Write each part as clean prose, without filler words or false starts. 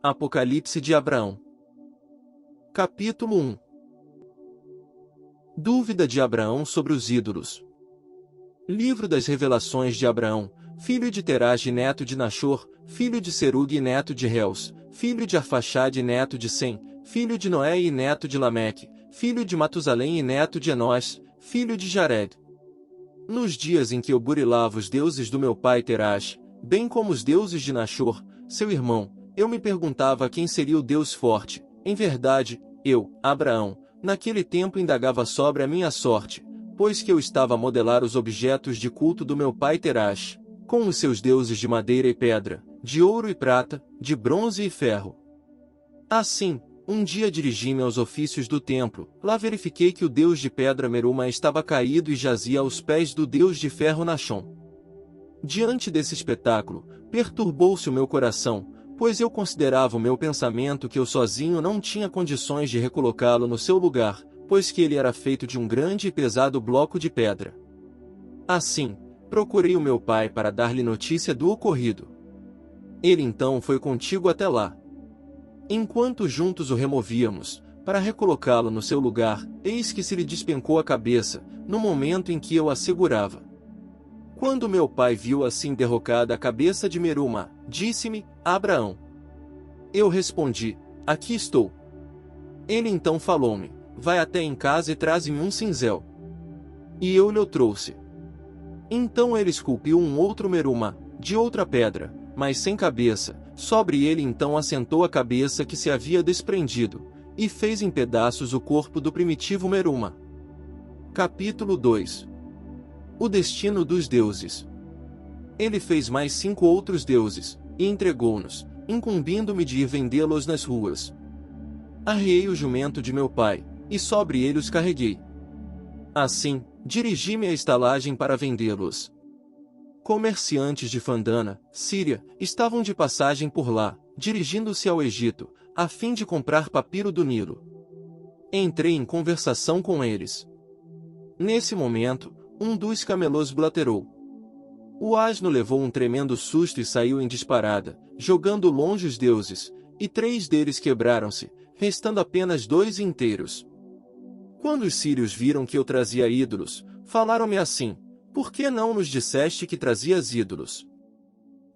Apocalipse de Abraão. Capítulo 1. Dúvida de Abraão sobre os ídolos. Livro das Revelações de Abraão, filho de Terage e neto de Nachor, filho de Serug e neto de Reus, filho de Arfaxade e neto de Sem, filho de Noé e neto de Lameque, filho de Matusalém e neto de Enós, filho de Jared. Nos dias em que eu burilava os deuses do meu pai Terage, bem como os deuses de Nachor, seu irmão, eu me perguntava quem seria o Deus forte. Em verdade, eu, Abraão, naquele tempo indagava sobre a minha sorte, pois que eu estava a modelar os objetos de culto do meu pai Terage, com os seus deuses de madeira e pedra, de ouro e prata, de bronze e ferro. Assim, um dia dirigi-me aos ofícios do templo, lá verifiquei que o deus de pedra Meruma estava caído e jazia aos pés do deus de ferro Nachon. Diante desse espetáculo, perturbou-se o meu coração, pois eu considerava o meu pensamento que eu sozinho não tinha condições de recolocá-lo no seu lugar, pois que ele era feito de um grande e pesado bloco de pedra. Assim, procurei o meu pai para dar-lhe notícia do ocorrido. Ele então foi contigo até lá. Enquanto juntos o removíamos, para recolocá-lo no seu lugar, eis que se lhe despencou a cabeça, no momento em que eu a segurava. Quando meu pai viu assim derrocada a cabeça de Meruma, disse-me: Abraão. Eu respondi: aqui estou. Ele então falou-me: vai até em casa e traze-me um cinzel. E eu lhe o trouxe. Então ele esculpiu um outro Meruma, de outra pedra, mas sem cabeça. Sobre ele então assentou a cabeça que se havia desprendido, e fez em pedaços o corpo do primitivo Meruma. Capítulo 2. O destino dos deuses. Ele fez mais 5 outros deuses, e entregou-nos, incumbindo-me de ir vendê-los nas ruas. Arriei o jumento de meu pai, e sobre ele os carreguei. Assim, dirigi-me à estalagem para vendê-los. Comerciantes de Fandana, Síria, estavam de passagem por lá, dirigindo-se ao Egito, a fim de comprar papiro do Nilo. Entrei em conversação com eles. Nesse momento, um dos camelôs blaterou. O asno levou um tremendo susto e saiu em disparada, jogando longe os deuses, e 3 deles quebraram-se, restando apenas 2 inteiros. Quando os sírios viram que eu trazia ídolos, falaram-me assim: por que não nos disseste que trazias ídolos?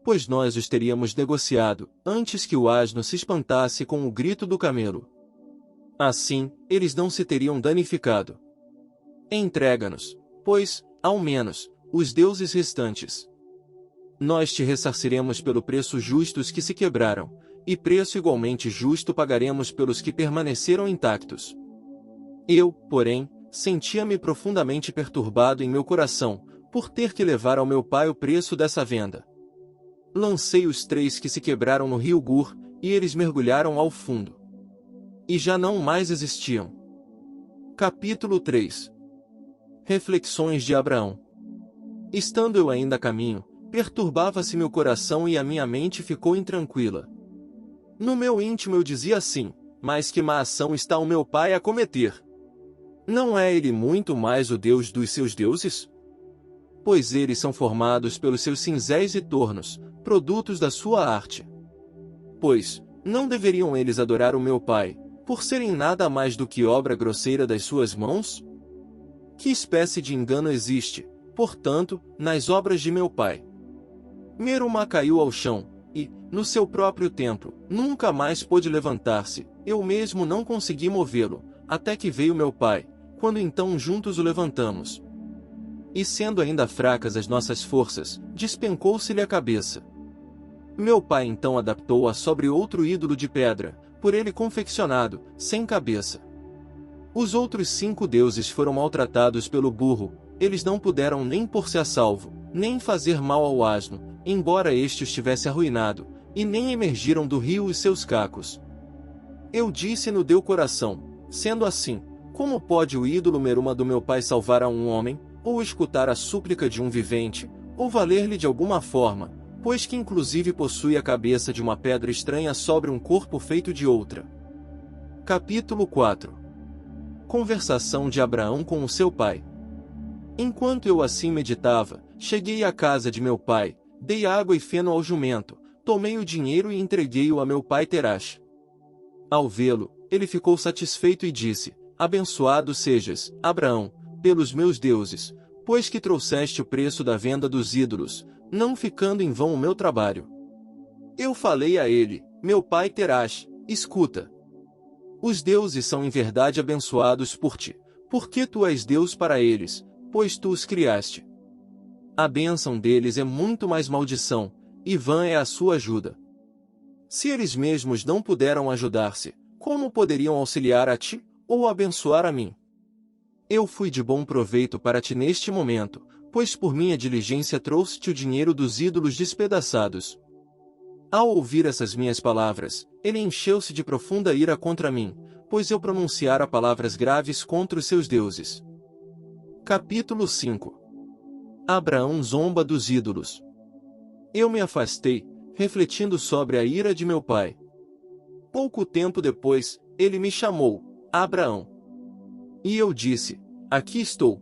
Pois nós os teríamos negociado, antes que o asno se espantasse com o grito do camelo. Assim, eles não se teriam danificado. Entrega-nos, pois, ao menos, os deuses restantes. Nós te ressarciremos pelo preço justo os que se quebraram, e preço igualmente justo pagaremos pelos que permaneceram intactos. Eu, porém, sentia-me profundamente perturbado em meu coração, por ter que levar ao meu pai o preço dessa venda. Lancei os 3 que se quebraram no rio Gur, e eles mergulharam ao fundo. E já não mais existiam. Capítulo 3. Reflexões de Abraão. Estando eu ainda a caminho, perturbava-se meu coração e a minha mente ficou intranquila. No meu íntimo eu dizia assim: mas que má ação está o meu pai a cometer? Não é ele muito mais o Deus dos seus deuses? Pois eles são formados pelos seus cinzéis e tornos, produtos da sua arte. Pois, não deveriam eles adorar o meu pai, por serem nada mais do que obra grosseira das suas mãos? Que espécie de engano existe, portanto, nas obras de meu pai? Meruma caiu ao chão, e, no seu próprio templo, nunca mais pôde levantar-se. Eu mesmo não consegui movê-lo, até que veio meu pai, quando então juntos o levantamos. E sendo ainda fracas as nossas forças, despencou-se-lhe a cabeça. Meu pai então adaptou-a sobre outro ídolo de pedra, por ele confeccionado, sem cabeça. Os outros 5 deuses foram maltratados pelo burro, eles não puderam nem pôr-se a salvo, nem fazer mal ao asno, embora este estivesse arruinado, e nem emergiram do rio os seus cacos. Eu disse no meu coração: sendo assim, como pode o ídolo Meruma do meu pai salvar a um homem, ou escutar a súplica de um vivente, ou valer-lhe de alguma forma, pois que inclusive possui a cabeça de uma pedra estranha sobre um corpo feito de outra? Capítulo 4. Conversação de Abraão com o seu pai. Enquanto eu assim meditava, cheguei à casa de meu pai, dei água e feno ao jumento, tomei o dinheiro e entreguei-o a meu pai Terax. Ao vê-lo, ele ficou satisfeito e disse: Abençoado sejas, Abraão, pelos meus deuses, pois que trouxeste o preço da venda dos ídolos, não ficando em vão o meu trabalho. Eu falei a ele: Meu pai Terax, escuta. Os deuses são em verdade abençoados por ti, porque tu és Deus para eles, pois tu os criaste. A bênção deles é muito mais maldição, e vã é a sua ajuda. Se eles mesmos não puderam ajudar-se, como poderiam auxiliar a ti, ou abençoar a mim? Eu fui de bom proveito para ti neste momento, pois por minha diligência trouxe-te o dinheiro dos ídolos despedaçados. Ao ouvir essas minhas palavras, ele encheu-se de profunda ira contra mim, pois eu pronunciara palavras graves contra os seus deuses. Capítulo 5. Abraão zomba dos ídolos. Eu me afastei, refletindo sobre a ira de meu pai. Pouco tempo depois, ele me chamou: Abraão. E eu disse: Aqui estou.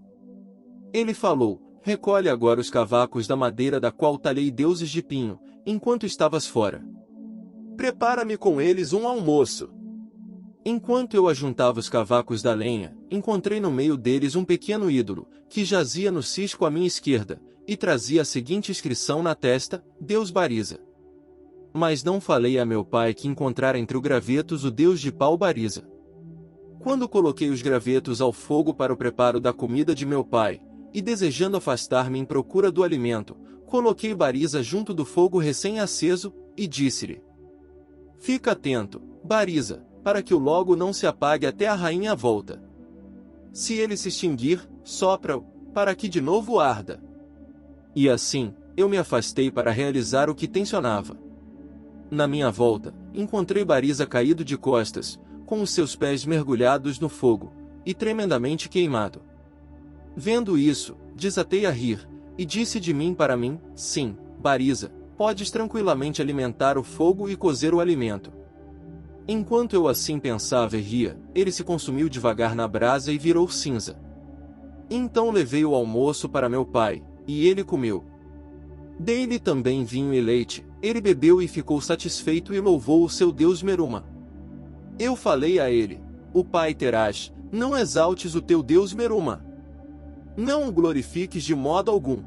Ele falou: Recolhe agora os cavacos da madeira da qual talhei deuses de pinho, enquanto estavas fora. Prepara-me com eles um almoço. Enquanto eu ajuntava os cavacos da lenha, encontrei no meio deles um pequeno ídolo, que jazia no cisco à minha esquerda, e trazia a seguinte inscrição na testa: Deus Bariza. Mas não falei a meu pai que encontrara entre os gravetos o deus de pau Bariza. Quando coloquei os gravetos ao fogo para o preparo da comida de meu pai, e desejando afastar-me em procura do alimento, coloquei Bariza junto do fogo recém-aceso, e disse-lhe: Fica atento, Bariza, para que o logo não se apague até a rainha volta. Se ele se extinguir, sopra-o, para que de novo arda. E assim, eu me afastei para realizar o que tencionava. Na minha volta, encontrei Bariza caído de costas, com os seus pés mergulhados no fogo, e tremendamente queimado. Vendo isso, desatei a rir, e disse de mim para mim: Sim, Bariza, podes tranquilamente alimentar o fogo e cozer o alimento. Enquanto eu assim pensava e ria, ele se consumiu devagar na brasa e virou cinza. Então levei o almoço para meu pai, e ele comeu. Dei-lhe também vinho e leite, ele bebeu e ficou satisfeito e louvou o seu Deus Meruma. Eu falei a ele: O pai Terax, não exaltes o teu Deus Meruma. Não o glorifiques de modo algum.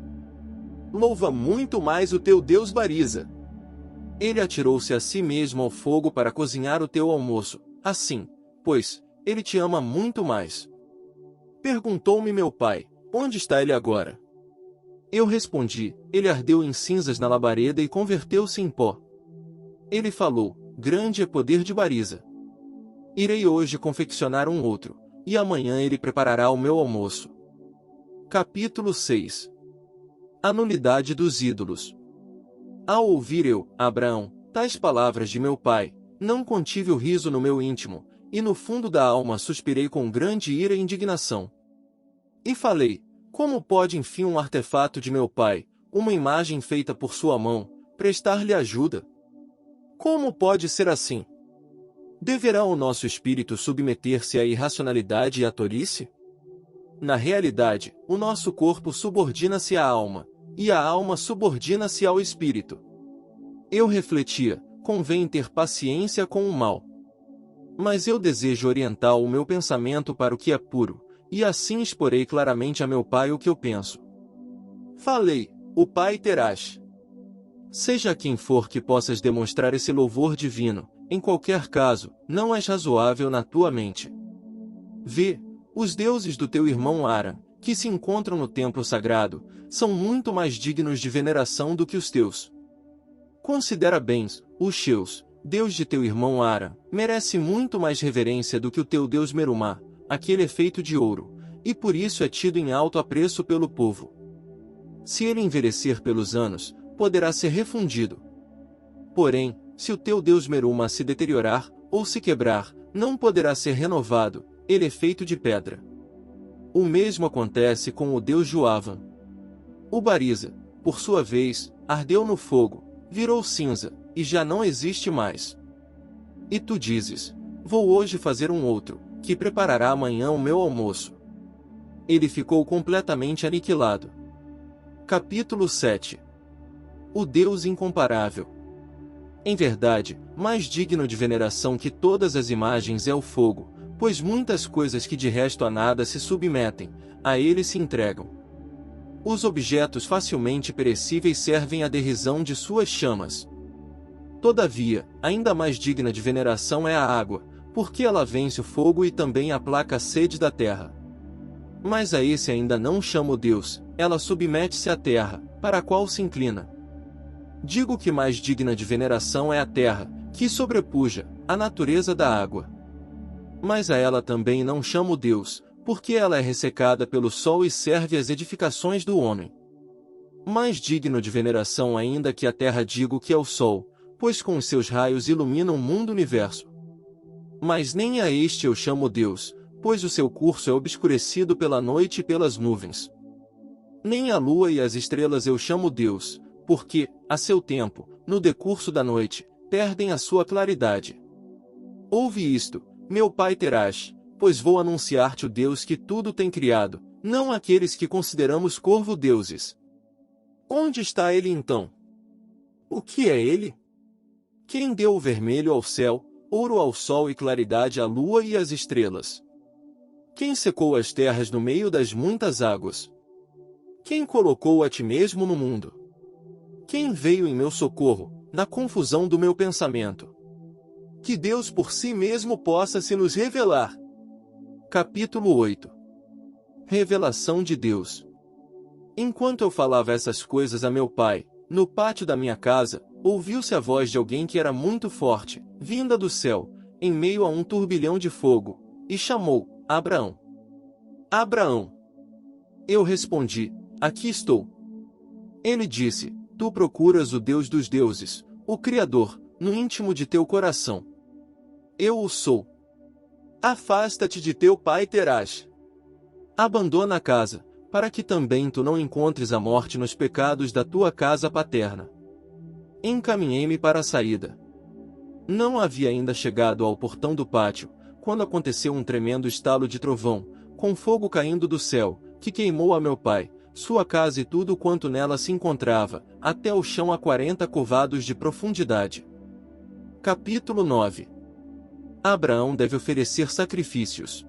Louva muito mais o teu Deus Bariza. Ele atirou-se a si mesmo ao fogo para cozinhar o teu almoço, assim, pois, ele te ama muito mais. Perguntou-me meu pai: Onde está ele agora? Eu respondi: Ele ardeu em cinzas na labareda e converteu-se em pó. Ele falou: Grande é poder de Bariza. Irei hoje confeccionar um outro, e amanhã ele preparará o meu almoço. Capítulo 6. A nulidade dos ídolos. Ao ouvir eu, Abraão, tais palavras de meu pai, não contive o riso no meu íntimo, e no fundo da alma suspirei com grande ira e indignação. E falei: Como pode enfim um artefato de meu pai, uma imagem feita por sua mão, prestar-lhe ajuda? Como pode ser assim? Deverá o nosso espírito submeter-se à irracionalidade e à tolice? Na realidade, o nosso corpo subordina-se à alma, e a alma subordina-se ao espírito. Eu refletia: convém ter paciência com o mal. Mas eu desejo orientar o meu pensamento para o que é puro, e assim exporei claramente a meu pai o que eu penso. Falei: O pai Terax. Seja quem for que possas demonstrar esse louvor divino, em qualquer caso, não és razoável na tua mente. Vê, os deuses do teu irmão Ara, que se encontram no templo sagrado, são muito mais dignos de veneração do que os teus. Considera bem, os teus, Deus de teu irmão Ara, merece muito mais reverência do que o teu Deus Merumá, aquele é feito de ouro, e por isso é tido em alto apreço pelo povo. Se ele envelhecer pelos anos, poderá ser refundido. Porém, se o teu Deus Meruma se deteriorar, ou se quebrar, não poderá ser renovado, ele é feito de pedra. O mesmo acontece com o Deus Joavan. O Bariza, por sua vez, ardeu no fogo, virou cinza, e já não existe mais. E tu dizes: Vou hoje fazer um outro, que preparará amanhã o meu almoço. Ele ficou completamente aniquilado. Capítulo 7. O Deus incomparável. Em verdade, mais digno de veneração que todas as imagens é o fogo, pois muitas coisas que de resto a nada se submetem, a ele se entregam. Os objetos facilmente perecíveis servem à derrisão de suas chamas. Todavia, ainda mais digna de veneração é a água, porque ela vence o fogo e também aplaca a sede da terra. Mas a esse ainda não chamo Deus, ela submete-se à terra, para a qual se inclina. Digo que mais digna de veneração é a terra, que sobrepuja a natureza da água. Mas a ela também não chamo Deus, porque ela é ressecada pelo sol e serve às edificações do homem. Mais digno de veneração ainda que a terra digo que é o sol, pois com os seus raios ilumina o mundo-universo. Mas nem a este eu chamo Deus, pois o seu curso é obscurecido pela noite e pelas nuvens. Nem a lua e as estrelas eu chamo Deus, porque, a seu tempo, no decurso da noite, perdem a sua claridade. Ouve isto, meu pai Terash, pois vou anunciar-te o Deus que tudo tem criado, não aqueles que consideramos corvo-deuses. Onde está ele então? O que é ele? Quem deu o vermelho ao céu, ouro ao sol e claridade à lua e às estrelas? Quem secou as terras no meio das muitas águas? Quem colocou a ti mesmo no mundo? Quem veio em meu socorro, na confusão do meu pensamento? Que Deus por si mesmo possa se nos revelar. Capítulo 8. Revelação de Deus. Enquanto eu falava essas coisas a meu pai, no pátio da minha casa, ouviu-se a voz de alguém que era muito forte, vinda do céu, em meio a um turbilhão de fogo, e chamou: Abraão. Abraão. Eu respondi: aqui estou. Ele disse: tu procuras o Deus dos deuses, o Criador, no íntimo de teu coração. Eu o sou. Afasta-te de teu pai Terash. Abandona a casa, para que também tu não encontres a morte nos pecados da tua casa paterna. Encaminhei-me para a saída. Não havia ainda chegado ao portão do pátio, quando aconteceu um tremendo estalo de trovão, com fogo caindo do céu, que queimou a meu pai, sua casa e tudo quanto nela se encontrava, até o chão a 40 covados de profundidade. Capítulo 9. Abraão deve oferecer sacrifícios.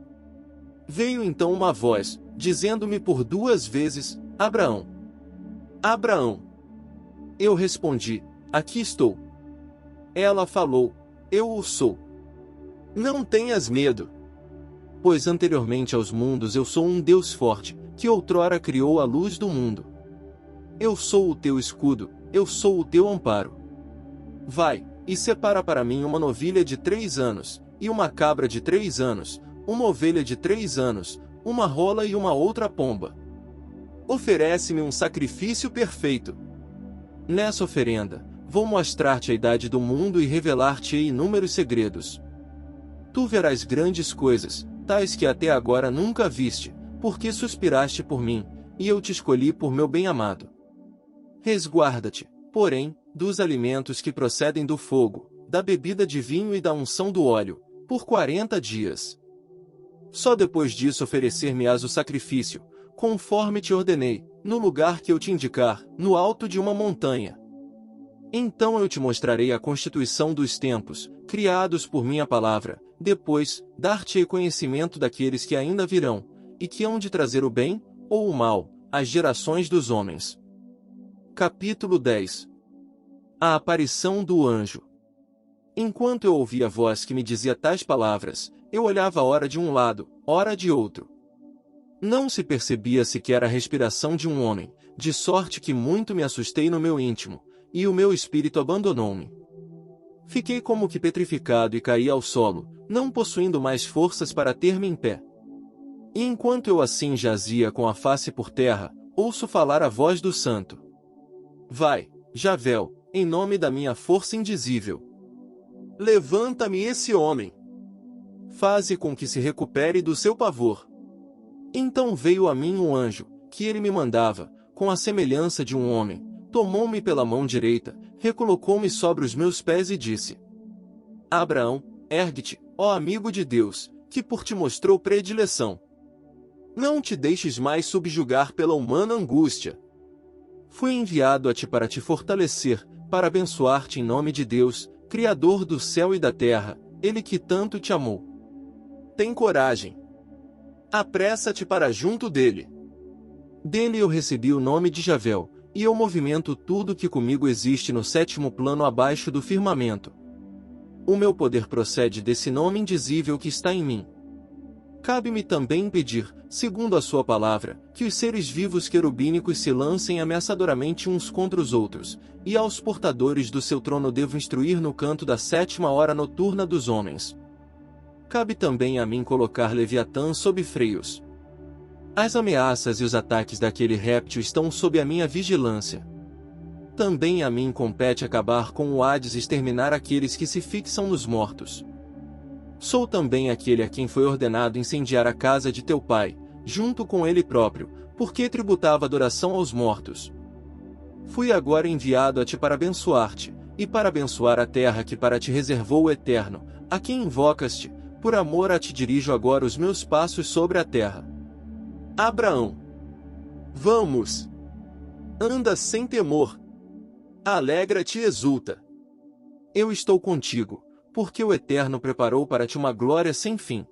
Veio então uma voz, dizendo-me por 2 vezes: Abraão. Abraão. Eu respondi: aqui estou. Ela falou: eu o sou. Não tenhas medo. Pois anteriormente aos mundos eu sou um Deus forte, que outrora criou a luz do mundo. Eu sou o teu escudo, eu sou o teu amparo. Vai, e separa para mim uma novilha de 3 anos, e uma cabra de 3 anos, uma ovelha de 3 anos, uma rola e uma outra pomba. Oferece-me um sacrifício perfeito. Nessa oferenda, vou mostrar-te a idade do mundo e revelar-te inúmeros segredos. Tu verás grandes coisas, tais que até agora nunca viste, porque suspiraste por mim, e eu te escolhi por meu bem-amado. Resguarda-te, porém, dos alimentos que procedem do fogo, da bebida de vinho e da unção do óleo, por 40 dias. Só depois disso oferecer-me-ás o sacrifício, conforme te ordenei, no lugar que eu te indicar, no alto de uma montanha. Então eu te mostrarei a constituição dos tempos, criados por minha palavra, depois, dar-te-ei conhecimento daqueles que ainda virão, e que hão de trazer o bem, ou o mal, às gerações dos homens. Capítulo 10. A aparição do anjo. Enquanto eu ouvia a voz que me dizia tais palavras, eu olhava ora de um lado, ora de outro. Não se percebia sequer a respiração de um homem, de sorte que muito me assustei no meu íntimo, e o meu espírito abandonou-me. Fiquei como que petrificado e caí ao solo, não possuindo mais forças para ter-me em pé. E enquanto eu assim jazia com a face por terra, ouço falar a voz do santo. Vai, Javel, em nome da minha força indizível. Levanta-me esse homem. Faze com que se recupere do seu pavor. Então veio a mim um anjo, que ele me mandava, com a semelhança de um homem, tomou-me pela mão direita, recolocou-me sobre os meus pés e disse: Abraão, ergue-te, ó amigo de Deus, que por ti mostrou predileção. Não te deixes mais subjugar pela humana angústia. Fui enviado a ti para te fortalecer, para abençoar-te em nome de Deus, Criador do céu e da terra, Ele que tanto te amou. Tem coragem. Apressa-te para junto dele. Dele eu recebi o nome de Javel, e eu movimento tudo que comigo existe no sétimo plano abaixo do firmamento. O meu poder procede desse nome indizível que está em mim. Cabe-me também pedir, segundo a sua palavra, que os seres vivos querubínicos se lancem ameaçadoramente uns contra os outros, e aos portadores do seu trono devo instruir no canto da 7ª hora noturna dos homens. Cabe também a mim colocar Leviatã sob freios. As ameaças e os ataques daquele réptil estão sob a minha vigilância. Também a mim compete acabar com o Hades e exterminar aqueles que se fixam nos mortos. Sou também aquele a quem foi ordenado incendiar a casa de teu pai, junto com ele próprio, porque tributava adoração aos mortos. Fui agora enviado a ti para abençoar-te, e para abençoar a terra que para ti reservou o Eterno, a quem invocas-te, por amor a ti dirijo agora os meus passos sobre a terra. Abraão. Vamos! Anda sem temor. Alegra-te e exulta. Eu estou contigo, porque o Eterno preparou para ti uma glória sem fim.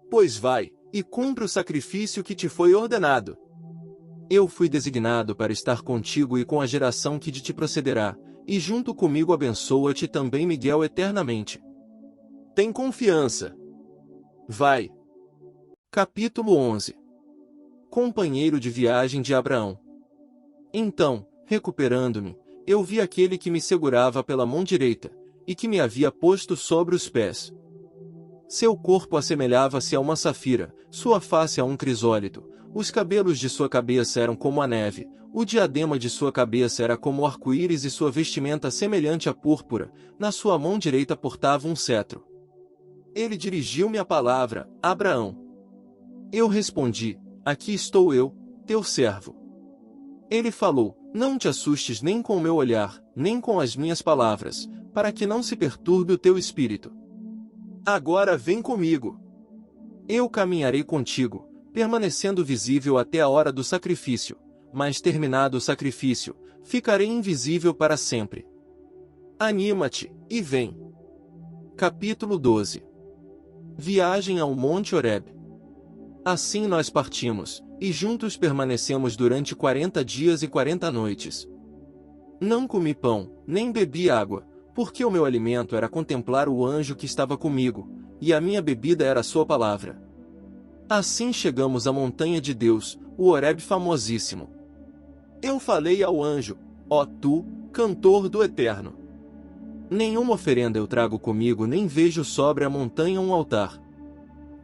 Pois vai, e cumpre o sacrifício que te foi ordenado. Eu fui designado para estar contigo e com a geração que de ti procederá, e junto comigo abençoa-te também Miguel eternamente. Tem confiança. Vai. Capítulo 11. Companheiro de viagem de Abraão. Então, recuperando-me, eu vi aquele que me segurava pela mão direita, e que me havia posto sobre os pés. Seu corpo assemelhava-se a uma safira, sua face a um crisólito, os cabelos de sua cabeça eram como a neve, o diadema de sua cabeça era como o arco-íris e sua vestimenta semelhante à púrpura, na sua mão direita portava um cetro. Ele dirigiu-me a palavra, Abraão. Eu respondi, aqui estou eu, teu servo. Ele falou, não te assustes nem com o meu olhar, nem com as minhas palavras, para que não se perturbe o teu espírito. Agora vem comigo. Eu caminharei contigo, permanecendo visível até a hora do sacrifício, mas terminado o sacrifício, ficarei invisível para sempre. Anima-te, e vem. Capítulo 12. Viagem ao Monte Horeb. Assim nós partimos, e juntos permanecemos durante 40 dias e 40 noites. Não comi pão, nem bebi água, porque o meu alimento era contemplar o anjo que estava comigo, e a minha bebida era a sua palavra. Assim chegamos à montanha de Deus, o Horeb famosíssimo. Eu falei ao anjo, ó tu, cantor do Eterno. Nenhuma oferenda eu trago comigo nem vejo sobre a montanha um altar.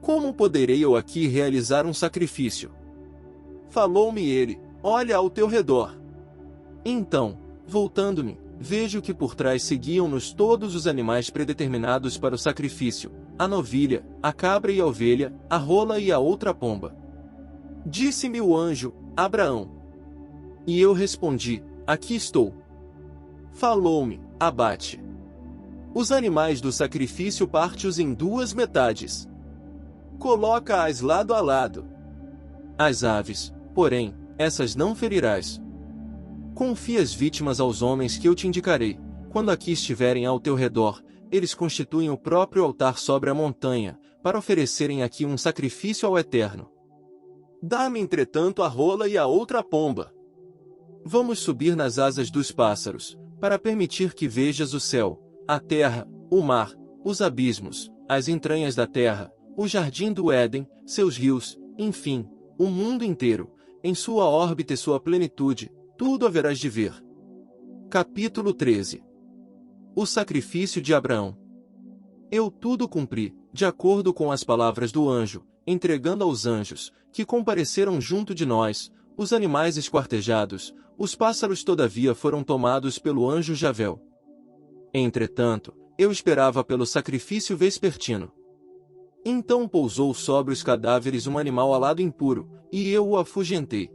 Como poderei eu aqui realizar um sacrifício? Falou-me ele, olha ao teu redor. Então, voltando-me, vejo que por trás seguiam-nos todos os animais predeterminados para o sacrifício, a novilha, a cabra e a ovelha, a rola e a outra pomba. Disse-me o anjo, Abraão. E eu respondi, aqui estou. Falou-me, abate. Os animais do sacrifício parte-os em 2 metades. Coloca-as lado a lado. As aves, porém, essas não ferirás. Confia as vítimas aos homens que eu te indicarei. Quando aqui estiverem ao teu redor, eles constituem o próprio altar sobre a montanha, para oferecerem aqui um sacrifício ao Eterno. Dá-me entretanto a rola e a outra pomba. Vamos subir nas asas dos pássaros, para permitir que vejas o céu, a terra, o mar, os abismos, as entranhas da terra, o jardim do Éden, seus rios, enfim, o mundo inteiro, em sua órbita e sua plenitude, tudo haverás de ver. Capítulo 13. O sacrifício de Abraão. Eu tudo cumpri, de acordo com as palavras do anjo, entregando aos anjos, que compareceram junto de nós, os animais esquartejados, os pássaros todavia foram tomados pelo anjo Javel. Entretanto, eu esperava pelo sacrifício vespertino. Então pousou sobre os cadáveres um animal alado impuro, e eu o afugentei.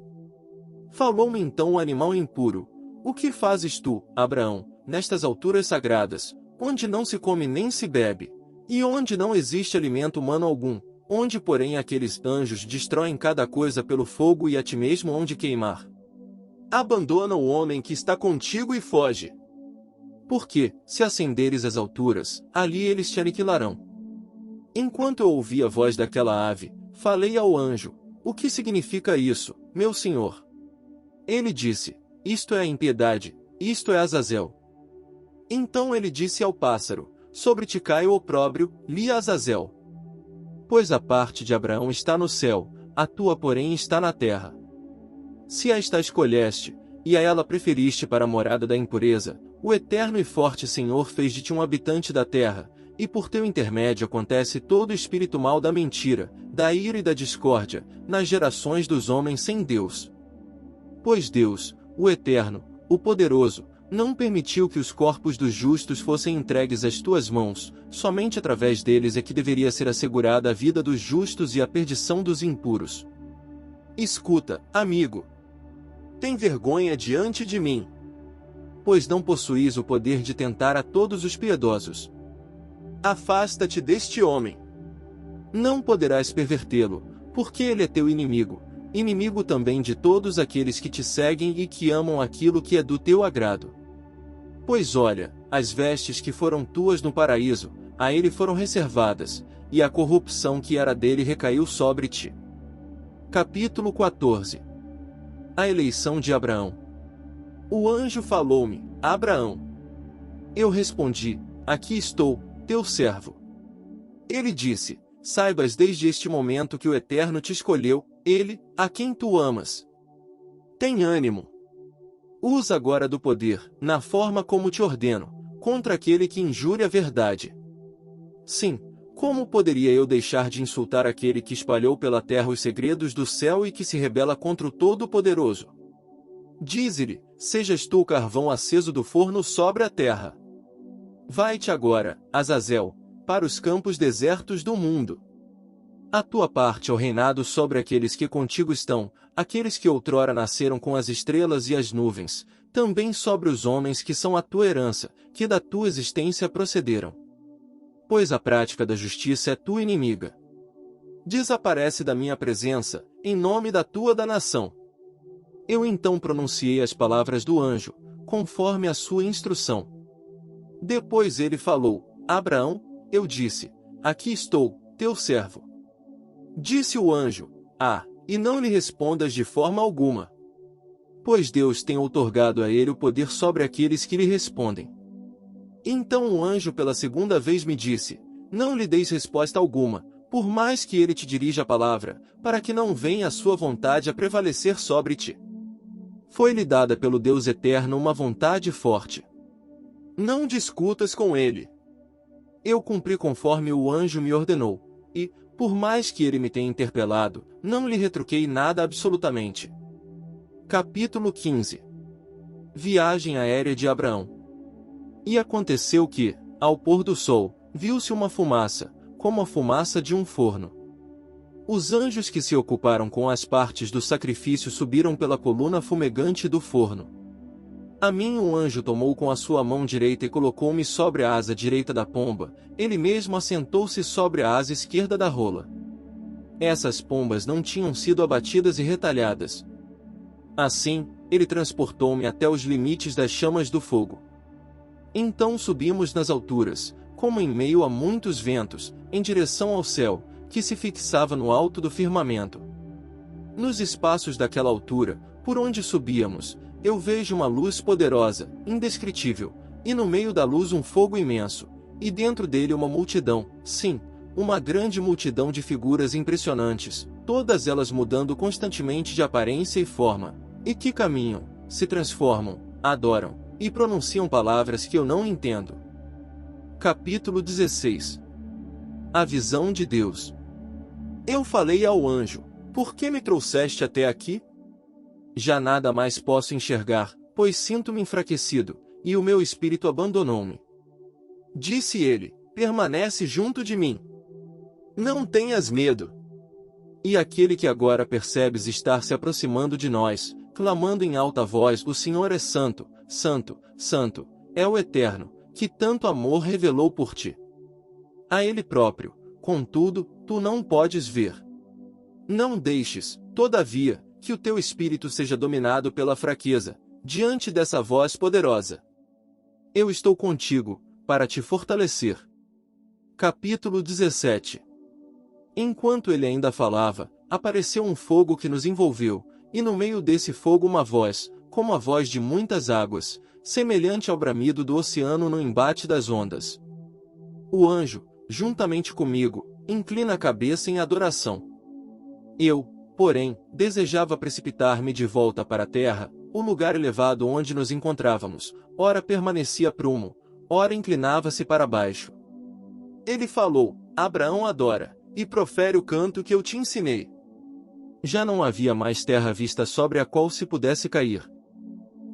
Falou-me então o animal impuro, o que fazes tu, Abraão, nestas alturas sagradas, onde não se come nem se bebe, e onde não existe alimento humano algum, onde porém aqueles anjos destroem cada coisa pelo fogo e a ti mesmo onde queimar. Abandona o homem que está contigo e foge. Porque, se ascenderes às alturas, ali eles te aniquilarão. Enquanto eu ouvi a voz daquela ave, falei ao anjo: o que significa isso, meu senhor? Ele disse: isto é a impiedade, isto é Azazel. Então ele disse ao pássaro: sobre ti cai o opróbrio, li Azazel. Pois a parte de Abraão está no céu, a tua porém está na terra. Se a esta escolheste, e a ela preferiste para a morada da impureza, o eterno e forte Senhor fez de ti um habitante da terra, e por teu intermédio acontece todo o espírito mau da mentira, da ira e da discórdia, nas gerações dos homens sem Deus. Pois Deus, o Eterno, o Poderoso, não permitiu que os corpos dos justos fossem entregues às tuas mãos, somente através deles é que deveria ser assegurada a vida dos justos e a perdição dos impuros. Escuta, amigo. Tem vergonha diante de mim. Pois não possuís o poder de tentar a todos os piedosos. Afasta-te deste homem. Não poderás pervertê-lo, porque ele é teu inimigo, inimigo também de todos aqueles que te seguem e que amam aquilo que é do teu agrado. Pois olha, as vestes que foram tuas no paraíso, a ele foram reservadas, e a corrupção que era dele recaiu sobre ti. Capítulo 14. A eleição de Abraão. O anjo falou-me: Abraão. Eu respondi: aqui estou, teu servo. Ele disse: saibas desde este momento que o Eterno te escolheu, ele, a quem tu amas. Tem ânimo. Usa agora do poder, na forma como te ordeno, contra aquele que injure a verdade. Sim, como poderia eu deixar de insultar aquele que espalhou pela terra os segredos do céu e que se rebela contra o Todo-Poderoso? Dize-lhe: sejas tu o carvão aceso do forno sobre a terra. Vai-te agora, Azazel, para os campos desertos do mundo. A tua parte é o reinado sobre aqueles que contigo estão, aqueles que outrora nasceram com as estrelas e as nuvens, também sobre os homens que são a tua herança, que da tua existência procederam. Pois a prática da justiça é tua inimiga. Desaparece da minha presença, em nome da tua nação. Eu então pronunciei as palavras do anjo, conforme a sua instrução. Depois ele falou: Abraão, eu disse: aqui estou, teu servo. Disse o anjo: e não lhe respondas de forma alguma. Pois Deus tem outorgado a ele o poder sobre aqueles que lhe respondem. Então o anjo pela segunda vez me disse: não lhe deis resposta alguma, por mais que ele te dirija a palavra, para que não venha a sua vontade a prevalecer sobre ti. Foi-lhe dada pelo Deus Eterno uma vontade forte. Não discutas com ele. Eu cumpri conforme o anjo me ordenou, e, por mais que ele me tenha interpelado, não lhe retruquei nada absolutamente. Capítulo 15. Viagem aérea de Abraão. E aconteceu que, ao pôr do sol, viu-se uma fumaça, como a fumaça de um forno. Os anjos que se ocuparam com as partes do sacrifício subiram pela coluna fumegante do forno. A mim um anjo tomou com a sua mão direita e colocou-me sobre a asa direita da pomba, ele mesmo assentou-se sobre a asa esquerda da rola. Essas pombas não tinham sido abatidas e retalhadas. Assim, ele transportou-me até os limites das chamas do fogo. Então subimos nas alturas, como em meio a muitos ventos, em direção ao céu, que se fixava no alto do firmamento. Nos espaços daquela altura, por onde subíamos, eu vejo uma luz poderosa, indescritível, e no meio da luz um fogo imenso, e dentro dele uma multidão, sim, uma grande multidão de figuras impressionantes, todas elas mudando constantemente de aparência e forma, e que caminham, se transformam, adoram, e pronunciam palavras que eu não entendo. Capítulo 16. A visão de Deus. Eu falei ao anjo: por que me trouxeste até aqui? Já nada mais posso enxergar, pois sinto-me enfraquecido, e o meu espírito abandonou-me. Disse ele: permanece junto de mim. Não tenhas medo. E aquele que agora percebes estar se aproximando de nós, clamando em alta voz: o Senhor é santo, santo, santo, é o Eterno, que tanto amor revelou por ti. A ele próprio, contudo, tu não podes ver. Não deixes, todavia, que o teu espírito seja dominado pela fraqueza, diante dessa voz poderosa. Eu estou contigo, para te fortalecer. Capítulo 17. Enquanto ele ainda falava, apareceu um fogo que nos envolveu, e no meio desse fogo uma voz, como a voz de muitas águas, semelhante ao bramido do oceano no embate das ondas. O anjo, juntamente comigo, inclina a cabeça em adoração. Eu, porém, desejava precipitar-me de volta para a terra, o lugar elevado onde nos encontrávamos, ora permanecia prumo, ora inclinava-se para baixo. Ele falou: Abraão adora, e profere o canto que eu te ensinei. Já não havia mais terra vista sobre a qual se pudesse cair.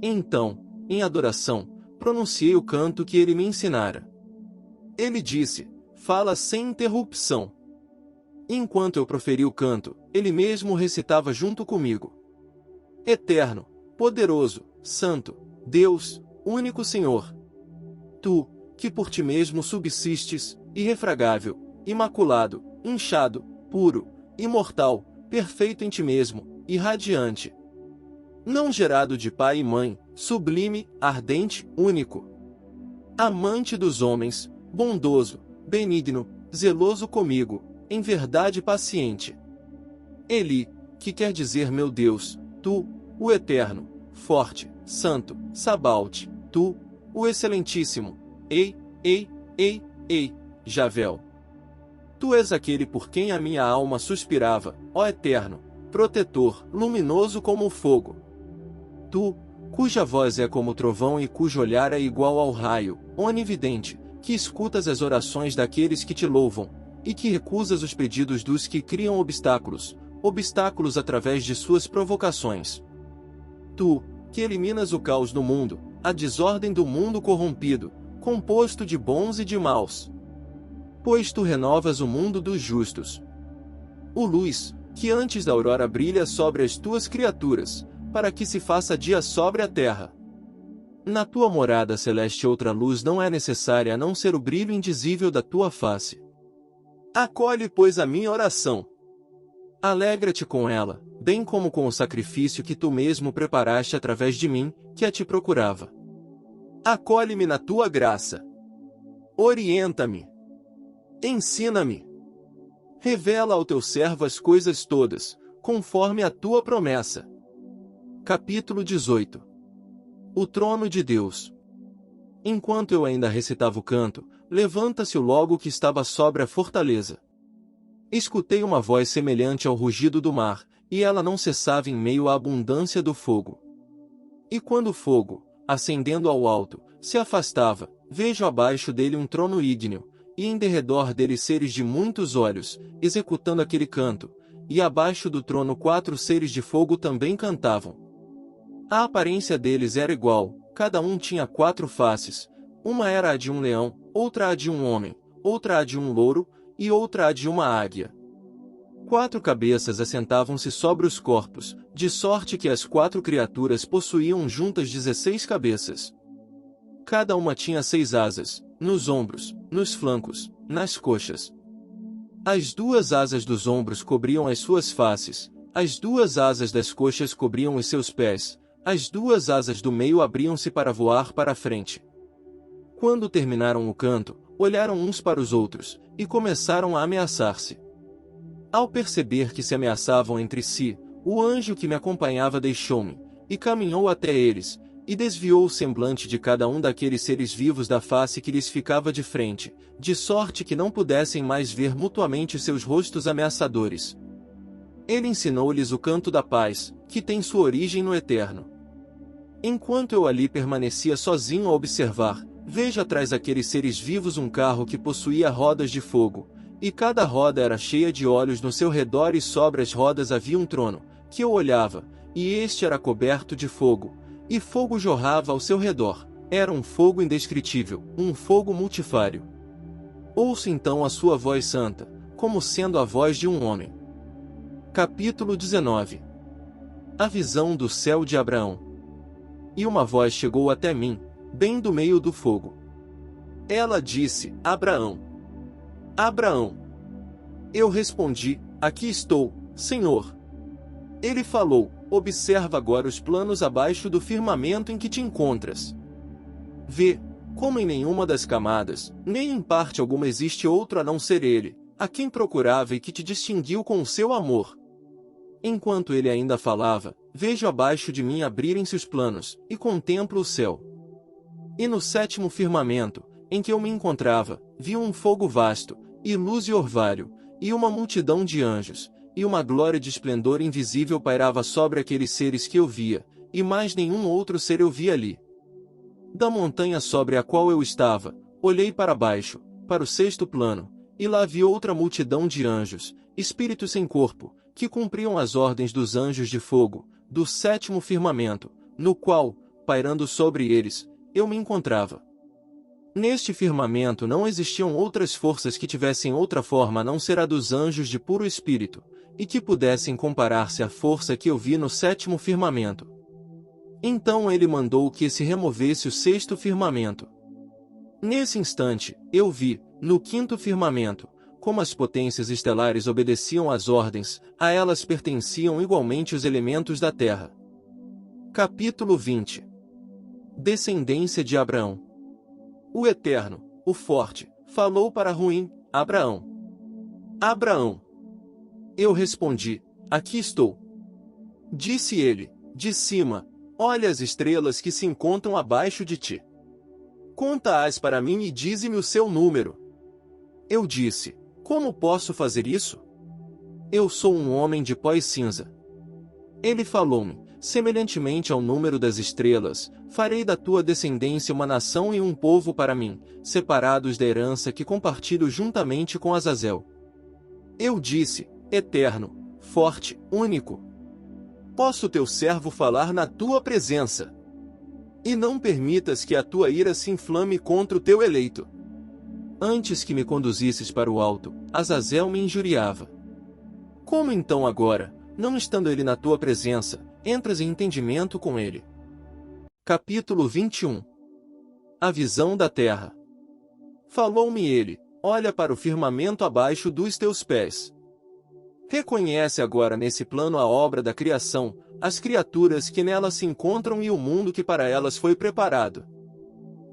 Então, em adoração, pronunciei o canto que ele me ensinara. Ele disse: Fala sem interrupção. Enquanto eu proferi o canto, ele mesmo recitava junto comigo. Eterno, poderoso, santo, Deus, único Senhor. Tu, que por ti mesmo subsistes, irrefragável, imaculado, inchado, puro, imortal, perfeito em ti mesmo, irradiante. Não gerado de pai e mãe, sublime, ardente, único. Amante dos homens, bondoso, benigno, zeloso comigo, em verdade paciente. Eli, que quer dizer meu Deus, tu, o eterno, forte, santo, Sabaote, tu, o excelentíssimo, ei, Javel. Tu és aquele por quem a minha alma suspirava, ó eterno, protetor, luminoso como o fogo. Tu, cuja voz é como o trovão e cujo olhar é igual ao raio, onividente, que escutas as orações daqueles que te louvam, e que recusas os pedidos dos que criam obstáculos através de suas provocações. Tu, que eliminas o caos do mundo, a desordem do mundo corrompido, composto de bons e de maus. Pois tu renovas o mundo dos justos. O luz, que antes da aurora brilha sobre as tuas criaturas, para que se faça dia sobre a terra. Na tua morada celeste outra luz não é necessária a não ser o brilho indizível da tua face. Acolhe, pois, a minha oração. Alegra-te com ela, bem como com o sacrifício que tu mesmo preparaste através de mim, que a te procurava. Acolhe-me na tua graça. Orienta-me. Ensina-me. Revela ao teu servo as coisas todas, conforme a tua promessa. Capítulo 18. O trono de Deus. Enquanto eu ainda recitava o canto, levanta-se o logo que estava sobre a fortaleza. Escutei uma voz semelhante ao rugido do mar, e ela não cessava em meio à abundância do fogo. E quando o fogo, ascendendo ao alto, se afastava, vejo abaixo dele um trono ígneo, e em derredor dele seres de muitos olhos, executando aquele canto, e abaixo do trono 4 seres de fogo também cantavam. A aparência deles era igual, cada um tinha 4 faces, uma era a de um leão, outra a de um homem, outra a de um louro, e outra a de uma águia. 4 cabeças assentavam-se sobre os corpos, de sorte que as 4 criaturas possuíam juntas 16 cabeças. Cada uma tinha 6 asas, nos ombros, nos flancos, nas coxas. As 2 asas dos ombros cobriam as suas faces, as 2 asas das coxas cobriam os seus pés, as 2 asas do meio abriam-se para voar para a frente. Quando terminaram o canto, olharam uns para os outros, e começaram a ameaçar-se. Ao perceber que se ameaçavam entre si, o anjo que me acompanhava deixou-me, e caminhou até eles, e desviou o semblante de cada um daqueles seres vivos da face que lhes ficava de frente, de sorte que não pudessem mais ver mutuamente seus rostos ameaçadores. Ele ensinou-lhes o canto da paz, que tem sua origem no eterno. Enquanto eu ali permanecia sozinho a observar, vejo atrás daqueles seres vivos um carro que possuía rodas de fogo, e cada roda era cheia de olhos no seu redor e sobre as rodas havia um trono, que eu olhava, e este era coberto de fogo, e fogo jorrava ao seu redor. Era um fogo indescritível, um fogo multifário. Ouço então a sua voz santa, como sendo a voz de um homem. Capítulo 19. A visão do céu de Abraão. E uma voz chegou até mim, bem do meio do fogo. Ela disse: Abraão. Abraão. Eu respondi: Aqui estou, Senhor. Ele falou: Observa agora os planos abaixo do firmamento em que te encontras. Vê, Como em nenhuma das camadas, nem em parte alguma existe outro a não ser ele, a quem procurava e que te distinguiu com o seu amor. Enquanto ele ainda falava, vejo abaixo de mim abrirem-se os planos, e contemplo o céu. E no sétimo firmamento, em que eu me encontrava, vi um fogo vasto, e luz e orvalho, e uma multidão de anjos, e uma glória de esplendor invisível pairava sobre aqueles seres que eu via, e mais nenhum outro ser eu via ali. Da montanha sobre a qual eu estava, olhei para baixo, para o sexto plano, e lá vi outra multidão de anjos, espíritos sem corpo, que cumpriam as ordens dos anjos de fogo, do sétimo firmamento, no qual, pairando sobre eles, eu me encontrava. Neste firmamento não existiam outras forças que tivessem outra forma a não ser a dos anjos de puro espírito, e que pudessem comparar-se à força que eu vi no sétimo firmamento. Então ele mandou que se removesse o sexto firmamento. Nesse instante, eu vi, no quinto firmamento, como as potências estelares obedeciam às ordens, a elas pertenciam igualmente os elementos da terra. Capítulo 20. Descendência de Abraão. O Eterno, o Forte, falou para Ruim, Abraão. Abraão. Eu respondi, aqui estou. Disse ele, de cima, olha as estrelas que se encontram abaixo de ti. Conta-as para mim e dize-me o seu número. Eu disse, como posso fazer isso? Eu sou um homem de pó e cinza. Ele falou-me, semelhantemente ao número das estrelas, farei da tua descendência uma nação e um povo para mim, separados da herança que compartilho juntamente com Azazel. Eu disse, Eterno, Forte, Único. Posso teu servo falar na tua presença? E não permitas que a tua ira se inflame contra o teu eleito. Antes que me conduzisses para o alto, Azazel me injuriava. Como então agora, não estando ele na tua presença, entras em entendimento com ele? Capítulo 21. A visão da terra. Falou-me ele, olha para o firmamento abaixo dos teus pés. Reconhece agora nesse plano a obra da criação, as criaturas que nela se encontram e o mundo que para elas foi preparado.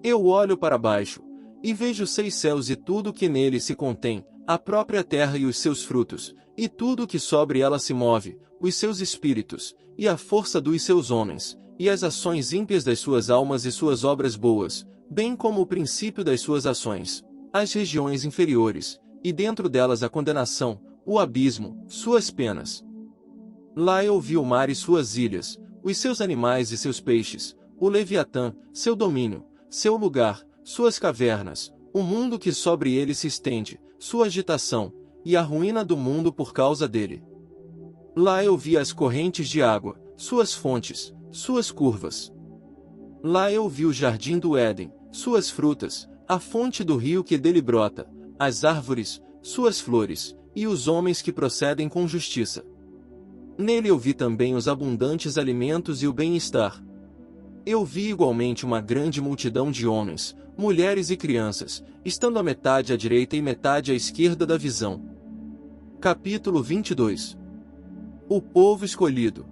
Eu olho para baixo, e vejo 6 céus e tudo que nele se contém, a própria terra e os seus frutos, e tudo que sobre ela se move, os seus espíritos, e a força dos seus homens, e as ações ímpias das suas almas e suas obras boas, bem como o princípio das suas ações, as regiões inferiores, e dentro delas a condenação, o abismo, suas penas. Lá eu vi o mar e suas ilhas, os seus animais e seus peixes, o Leviatã, seu domínio, seu lugar, suas cavernas, o mundo que sobre ele se estende, sua agitação, e a ruína do mundo por causa dele. Lá eu vi as correntes de água, suas fontes, suas curvas. Lá eu vi o jardim do Éden, suas frutas, a fonte do rio que dele brota, as árvores, suas flores, e os homens que procedem com justiça. Nele eu vi também os abundantes alimentos e o bem-estar. Eu vi igualmente uma grande multidão de homens, mulheres e crianças, estando a metade à direita e metade à esquerda da visão. Capítulo 22. O povo escolhido.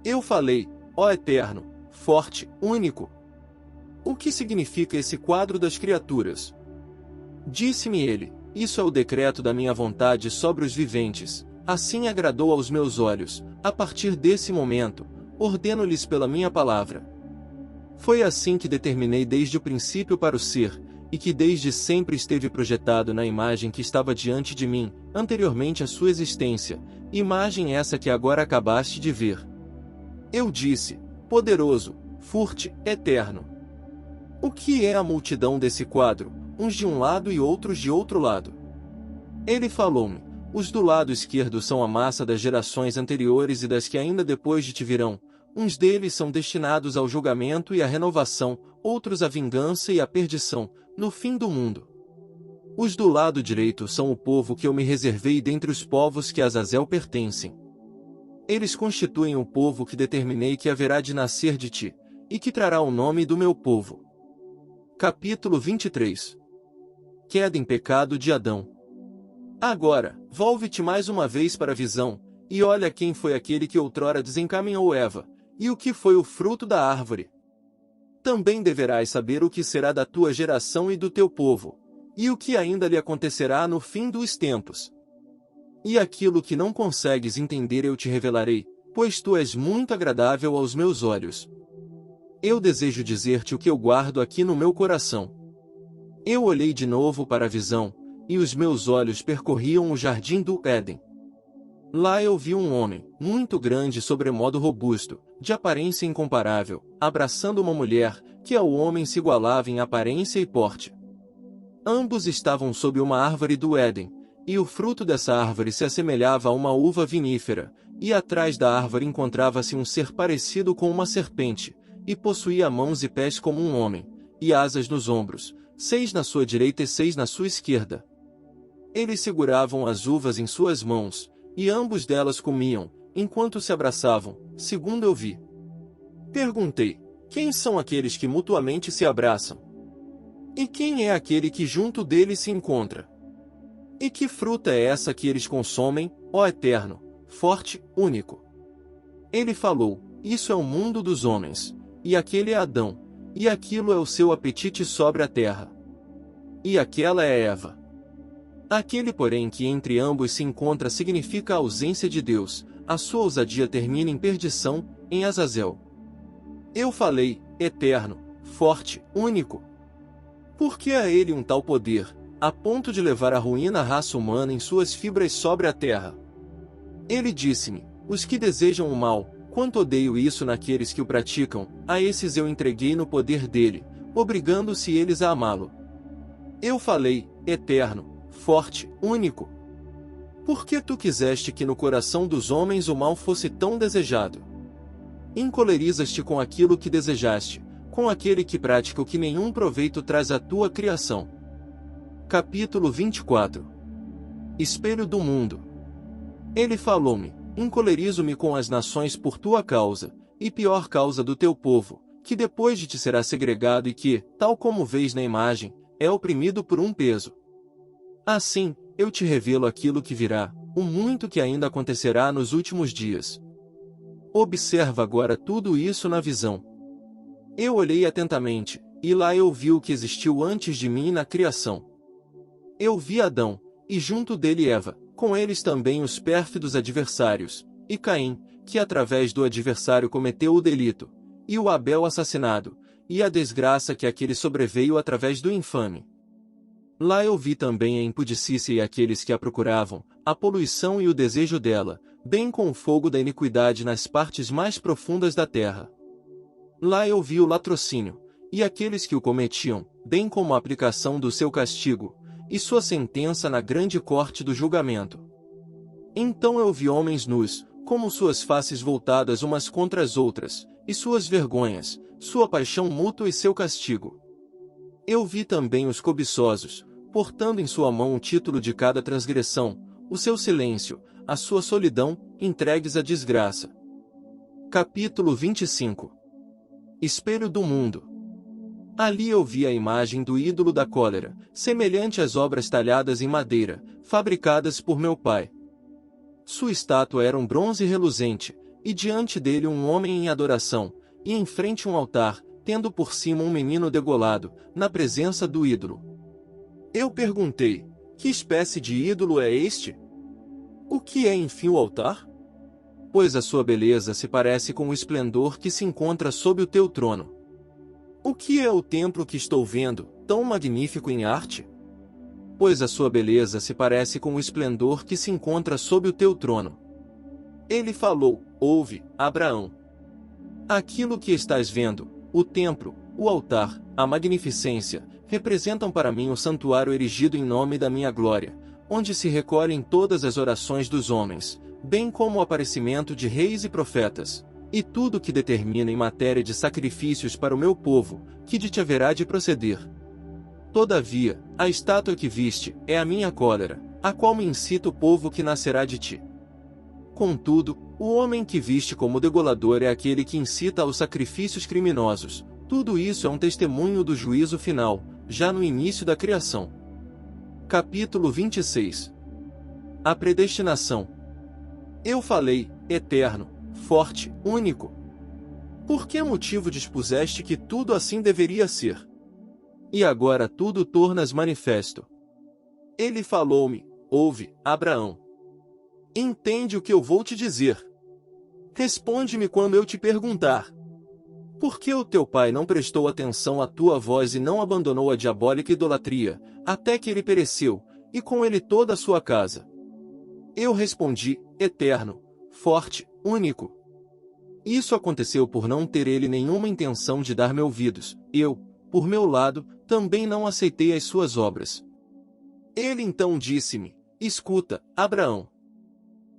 Eu falei, ó Eterno, Forte, Único. O que significa esse quadro das criaturas? Disse-me ele, isso é o decreto da minha vontade sobre os viventes, assim agradou aos meus olhos, a partir desse momento, ordeno-lhes pela minha palavra. Foi assim que determinei desde o princípio para o ser, e que desde sempre esteve projetado na imagem que estava diante de mim, anteriormente à sua existência, imagem essa que agora acabaste de ver. Eu disse, poderoso, Forte, Eterno. O que é a multidão desse quadro, uns de um lado e outros de outro lado? Ele falou-me, os do lado esquerdo são a massa das gerações anteriores e das que ainda depois de ti virão, uns deles são destinados ao julgamento e à renovação, outros à vingança e à perdição, no fim do mundo. Os do lado direito são o povo que eu me reservei dentre os povos que a Azazel pertencem. Eles constituem o povo que determinei que haverá de nascer de ti, e que trará o nome do meu povo. Capítulo 23. Queda em pecado de Adão. Agora, volve-te mais uma vez para a visão, e olha quem foi aquele que outrora desencaminhou Eva, e o que foi o fruto da árvore. também deverás saber o que será da tua geração e do teu povo, e o que ainda lhe acontecerá no fim dos tempos. E aquilo que não consegues entender eu te revelarei, pois tu és muito agradável aos meus olhos. Eu desejo dizer-te o que eu guardo aqui no meu coração. Eu olhei de novo para a visão, e os meus olhos percorriam o jardim do Éden. Lá eu vi um homem, muito grande e sobremodo robusto, de aparência incomparável, abraçando uma mulher, que ao homem se igualava em aparência e porte. Ambos estavam sob uma árvore do Éden, e o fruto dessa árvore se assemelhava a uma uva vinífera, e atrás da árvore encontrava-se um ser parecido com uma serpente, e possuía mãos e pés como um homem, e asas nos ombros, 6 na sua direita e 6 na sua esquerda. Eles seguravam as uvas em suas mãos, e ambos delas comiam, enquanto se abraçavam, segundo eu vi. Perguntei: quem são aqueles que mutuamente se abraçam? E quem é aquele que junto deles se encontra? E que fruta é essa que eles consomem, ó Eterno, forte, único? Ele falou: isso é o mundo dos homens, e aquele é Adão, e aquilo é o seu apetite sobre a terra. E aquela é Eva. Aquele, porém, que entre ambos se encontra significa a ausência de Deus, a sua ousadia termina em perdição, em Azazel. Eu falei: Eterno, forte, único. Por que a ele um tal poder, a ponto de levar à ruína a raça humana em suas fibras sobre a terra? Ele disse-me: os que desejam o mal, quanto odeio isso naqueles que o praticam, a esses eu entreguei no poder dele, obrigando-se eles a amá-lo. Eu falei: Eterno, forte, único. Por que tu quiseste que no coração dos homens o mal fosse tão desejado? Encolerizas-te com aquilo que desejaste, com aquele que pratica o que nenhum proveito traz à tua criação. Capítulo 24. Espelho do mundo. Ele falou-me: encolerizo-me com as nações por tua causa, e pior causa do teu povo, que depois de te será segregado e que, tal como vês na imagem, é oprimido por um peso. Assim, eu te revelo aquilo que virá, o muito que ainda acontecerá nos últimos dias. Observa agora tudo isso na visão. Eu olhei atentamente, e lá eu vi o que existiu antes de mim na criação. Eu vi Adão, e junto dele Eva, com eles também os pérfidos adversários, e Caim, que através do adversário cometeu o delito, e o Abel assassinado, e a desgraça que aquele sobreveio através do infame. Lá eu vi também a impudicícia e aqueles que a procuravam, a poluição e o desejo dela, bem com o fogo da iniquidade nas partes mais profundas da terra. Lá eu vi o latrocínio, e aqueles que o cometiam, bem como a aplicação do seu castigo, e sua sentença na grande corte do julgamento. Então eu vi homens nus, como suas faces voltadas umas contra as outras, e suas vergonhas, sua paixão mútua e seu castigo. Eu vi também os cobiçosos, portando em sua mão o título de cada transgressão, o seu silêncio, a sua solidão, entregues à desgraça. Capítulo 25. Espelho do mundo. Ali eu vi a imagem do ídolo da cólera, semelhante às obras talhadas em madeira, fabricadas por meu pai. Sua estátua era um bronze reluzente, e diante dele um homem em adoração, e em frente um altar, tendo por cima um menino degolado, na presença do ídolo. Eu perguntei: que espécie de ídolo é este? O que é enfim o altar? Pois a sua beleza se parece com o esplendor que se encontra sob o teu trono. O que é o templo que estou vendo, tão magnífico em arte? Pois a sua beleza se parece com o esplendor que se encontra sob o teu trono. Ele falou: ouve, Abraão. Aquilo que estás vendo, o templo, o altar, a magnificência, representam para mim o santuário erigido em nome da minha glória, onde se recolhem todas as orações dos homens, bem como o aparecimento de reis e profetas, e tudo que determina em matéria de sacrifícios para o meu povo, que de ti haverá de proceder. Todavia, a estátua que viste, é a minha cólera, a qual me incita o povo que nascerá de ti. Contudo, o homem que viste como degolador é aquele que incita aos sacrifícios criminosos. Tudo isso é um testemunho do juízo final, já no início da criação. Capítulo 26. A predestinação. Eu falei: Eterno, forte, único. Por que motivo dispuseste que tudo assim deveria ser? E agora tudo tornas manifesto. Ele falou-me: ouve, Abraão. Entende o que eu vou te dizer. Responde-me quando eu te perguntar. Por que o teu pai não prestou atenção à tua voz e não abandonou a diabólica idolatria, até que ele pereceu, e com ele toda a sua casa? Eu respondi: eterno, forte, único. Isso aconteceu por não ter ele nenhuma intenção de dar-me ouvidos. Eu, por meu lado, também não aceitei as suas obras. Ele então disse-me: escuta, Abraão.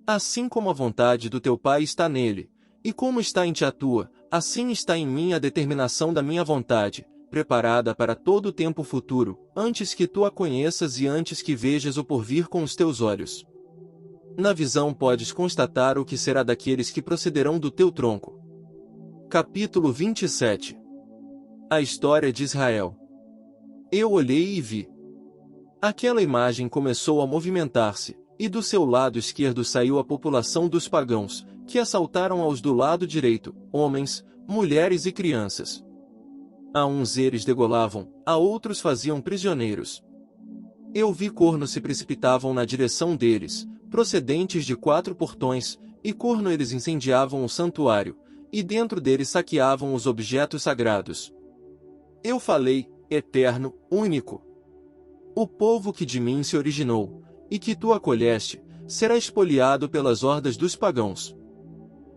Assim como a vontade do teu pai está nele, e como está em ti a tua, assim está em mim a determinação da minha vontade, preparada para todo o tempo futuro, antes que tu a conheças e antes que vejas o porvir com os teus olhos. Na visão podes constatar o que será daqueles que procederão do teu tronco. Capítulo 27. A história de Israel. Eu olhei e vi. Aquela imagem começou a movimentar-se, e do seu lado esquerdo saiu a população dos pagãos, que assaltaram aos do lado direito, homens, mulheres e crianças. A uns eles degolavam, a outros faziam prisioneiros. Eu vi cornos se precipitavam na direção deles, procedentes de 4 portões, e corno eles incendiavam o santuário, e dentro deles saqueavam os objetos sagrados. Eu falei: eterno, único. O povo que de mim se originou, e que tu acolheste, será expoliado pelas hordas dos pagãos.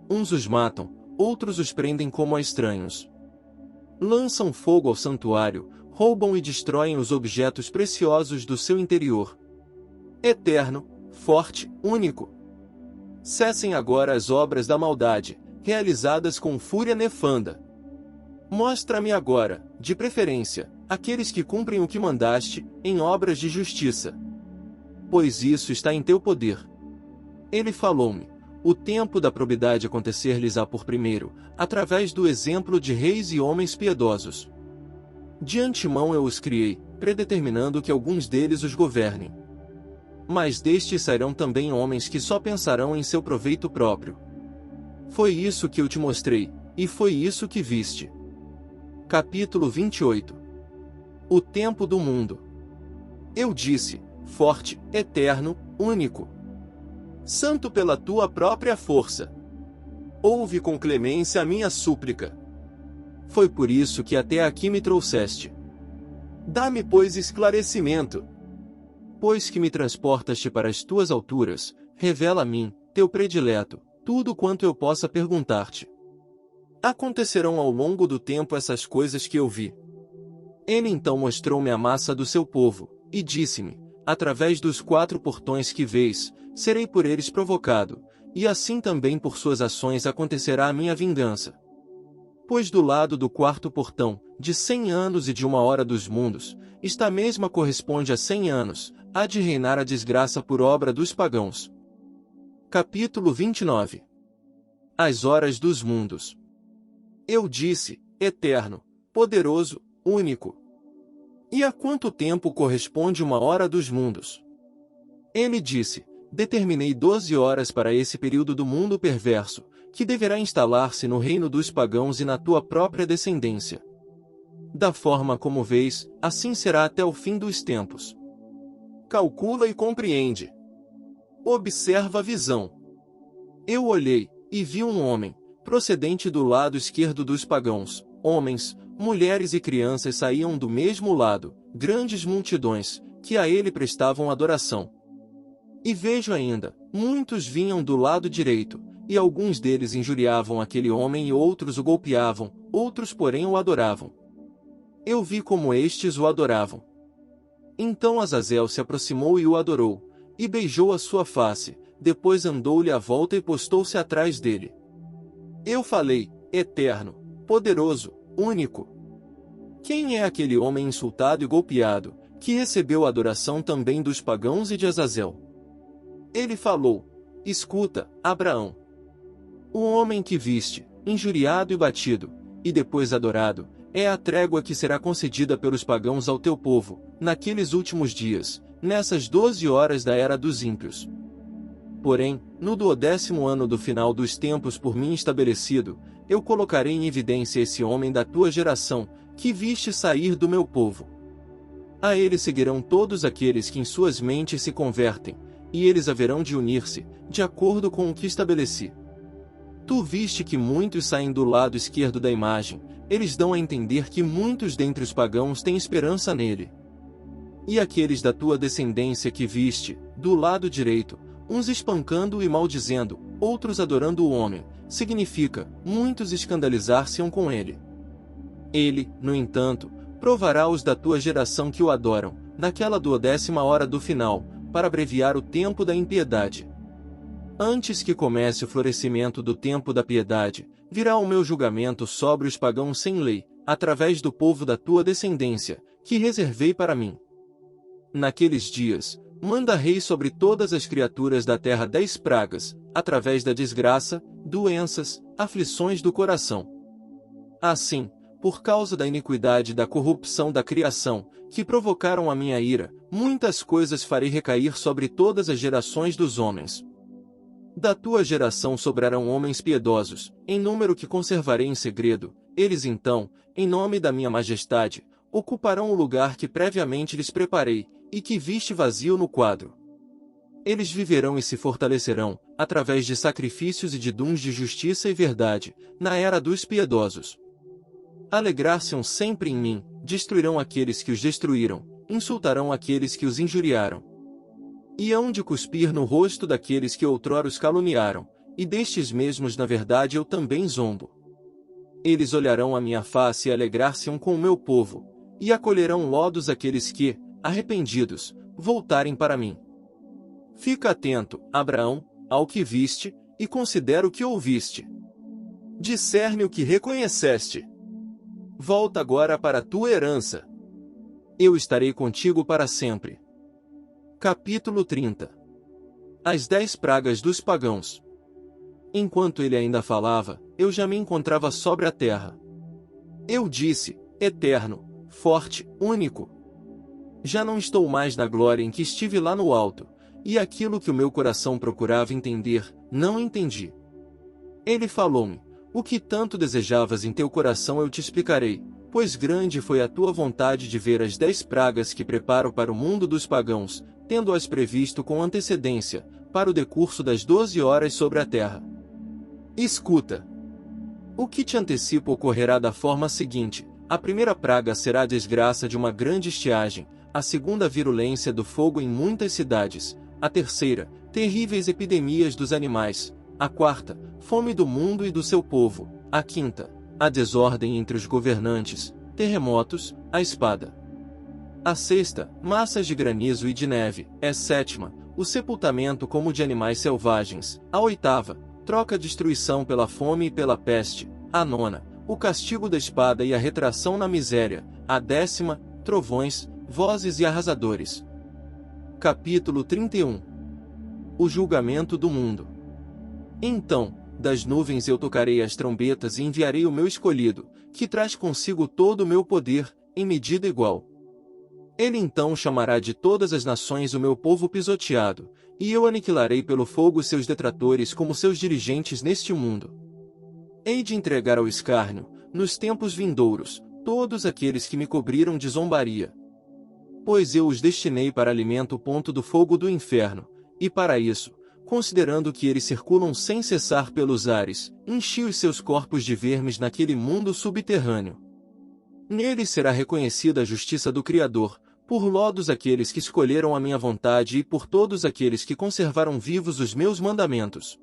Uns os matam, outros os prendem como a estranhos. Lançam fogo ao santuário, roubam e destroem os objetos preciosos do seu interior. Eterno, forte, único. Cessem agora as obras da maldade, realizadas com fúria nefanda. Mostra-me agora, de preferência, aqueles que cumprem o que mandaste, em obras de justiça. Pois isso está em teu poder. Ele falou-me: o tempo da probidade acontecer-lhes-á por primeiro, através do exemplo de reis e homens piedosos. De antemão eu os criei, predeterminando que alguns deles os governem. Mas destes sairão também homens que só pensarão em seu proveito próprio. Foi isso que eu te mostrei, e foi isso que viste. Capítulo 28. O tempo do mundo. Eu disse: forte, eterno, único. Santo pela tua própria força. Ouve com clemência a minha súplica. Foi por isso que até aqui me trouxeste. Dá-me, pois, esclarecimento. Pois que me transportaste para as tuas alturas, revela a mim, teu predileto, tudo quanto eu possa perguntar-te. Acontecerão ao longo do tempo essas coisas que eu vi. Ele então mostrou-me a massa do seu povo, e disse-me: através dos 4 portões que vês, serei por eles provocado, e assim também por suas ações acontecerá a minha vingança. Pois do lado do 4º portão, de 100 anos e de 1 hora dos mundos, esta mesma corresponde a 100 anos, há de reinar a desgraça por obra dos pagãos. Capítulo 29. As horas dos mundos. Eu disse: eterno, poderoso, único. E a quanto tempo corresponde 1 hora dos mundos? Ele disse: determinei 12 horas para esse período do mundo perverso, que deverá instalar-se no reino dos pagãos e na tua própria descendência. Da forma como vês, assim será até o fim dos tempos. Calcula e compreende. Observa a visão. Eu olhei, e vi um homem, procedente do lado esquerdo dos pagãos. Homens, mulheres e crianças saíam do mesmo lado, grandes multidões, que a ele prestavam adoração. E vejo ainda, muitos vinham do lado direito, e alguns deles injuriavam aquele homem e outros o golpeavam, outros porém o adoravam. Eu vi como estes o adoravam. Então Azazel se aproximou e o adorou, e beijou a sua face, depois andou-lhe à volta e postou-se atrás dele. Eu falei: eterno, poderoso, único. Quem é aquele homem insultado e golpeado, que recebeu a adoração também dos pagãos e de Azazel? Ele falou: escuta, Abraão. O homem que viste, injuriado e batido, e depois adorado, é a trégua que será concedida pelos pagãos ao teu povo, naqueles últimos dias, nessas 12 horas da era dos ímpios. Porém, no 12º ano do final dos tempos por mim estabelecido, eu colocarei em evidência esse homem da tua geração, que viste sair do meu povo. A ele seguirão todos aqueles que em suas mentes se convertem, e eles haverão de unir-se, de acordo com o que estabeleci. Tu viste que muitos saem do lado esquerdo da imagem, eles dão a entender que muitos dentre os pagãos têm esperança nele. E aqueles da tua descendência que viste, do lado direito, uns espancando e maldizendo, outros adorando o homem, significa, muitos escandalizar-se-ão com ele. Ele, no entanto, provará os da tua geração que o adoram, naquela 12ª hora do final, para abreviar o tempo da impiedade. Antes que comece o florescimento do tempo da piedade, virá o meu julgamento sobre os pagãos sem lei, através do povo da tua descendência, que reservei para mim. Naqueles dias, manda rei sobre todas as criaturas da terra 10 pragas, através da desgraça, doenças, aflições do coração. Assim, por causa da iniquidade e da corrupção da criação, que provocaram a minha ira, muitas coisas farei recair sobre todas as gerações dos homens. Da tua geração sobrarão homens piedosos, em número que conservarei em segredo, eles então, em nome da minha majestade, ocuparão o lugar que previamente lhes preparei, e que viste vazio no quadro. Eles viverão e se fortalecerão, através de sacrifícios e de dons de justiça e verdade, na era dos piedosos. Alegrar-se-ão sempre em mim, destruirão aqueles que os destruíram, insultarão aqueles que os injuriaram. E hão de cuspir no rosto daqueles que outrora os caluniaram, e destes mesmos na verdade eu também zombo. Eles olharão a minha face e alegrar-se-ão com o meu povo, e acolherão lodos aqueles que, arrependidos, voltarem para mim. Fica atento, Abraão, ao que viste, e considera o que ouviste. Discerne o que reconheceste. Volta agora para a tua herança. Eu estarei contigo para sempre. Capítulo 30. As 10 pragas dos pagãos. Enquanto ele ainda falava, eu já me encontrava sobre a terra. Eu disse, eterno, forte, único. Já não estou mais na glória em que estive lá no alto, e aquilo que o meu coração procurava entender, não entendi. Ele falou-me, o que tanto desejavas em teu coração eu te explicarei, pois grande foi a tua vontade de ver as 10 pragas que preparo para o mundo dos pagãos, tendo-as previsto com antecedência, para o decurso das 12 horas sobre a terra. Escuta. O que te antecipo ocorrerá da forma seguinte: a primeira praga será a desgraça de uma grande estiagem, a segunda virulência do fogo em muitas cidades, a terceira, terríveis epidemias dos animais, a quarta, fome do mundo e do seu povo, a quinta, a desordem entre os governantes, terremotos, a espada. A sexta, massas de granizo e de neve, a sétima, o sepultamento como de animais selvagens, a oitava, troca destruição pela fome e pela peste, a nona, o castigo da espada e a retração na miséria, a 10ª, trovões, vozes e arrasadores. Capítulo 31. O julgamento do mundo. Então, das nuvens eu tocarei as trombetas e enviarei o meu escolhido, que traz consigo todo o meu poder, em medida igual. Ele então chamará de todas as nações o meu povo pisoteado, e eu aniquilarei pelo fogo seus detratores como seus dirigentes neste mundo. Hei de entregar ao escárnio, nos tempos vindouros, todos aqueles que me cobriram de zombaria. Pois eu os destinei para alimento ponto do fogo do inferno, e para isso, considerando que eles circulam sem cessar pelos ares, enchi os seus corpos de vermes naquele mundo subterrâneo. Nele será reconhecida a justiça do Criador, por lodos aqueles que escolheram a minha vontade e por todos aqueles que conservaram vivos os meus mandamentos.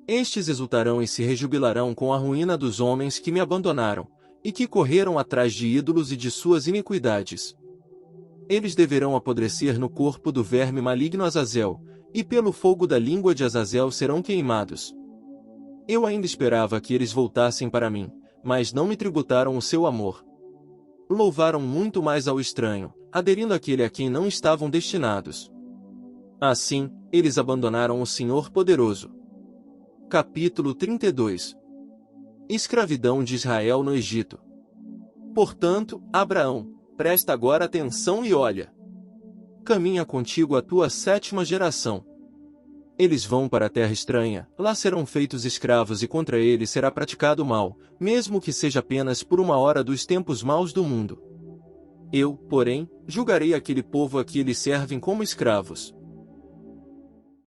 Estes exultarão e se rejubilarão com a ruína dos homens que me abandonaram, e que correram atrás de ídolos e de suas iniquidades. Eles deverão apodrecer no corpo do verme maligno Azazel, e pelo fogo da língua de Azazel serão queimados. Eu ainda esperava que eles voltassem para mim, mas não me tributaram o seu amor. Louvaram muito mais ao estranho, aderindo àquele a quem não estavam destinados. Assim, eles abandonaram o Senhor poderoso. Capítulo 32. Escravidão de Israel no Egito. Portanto, Abraão, presta agora atenção e olha. Caminha contigo a tua 7ª geração. Eles vão para a terra estranha, lá serão feitos escravos e contra eles será praticado mal, mesmo que seja apenas por uma hora dos tempos maus do mundo. Eu, porém, julgarei aquele povo a que eles servem como escravos.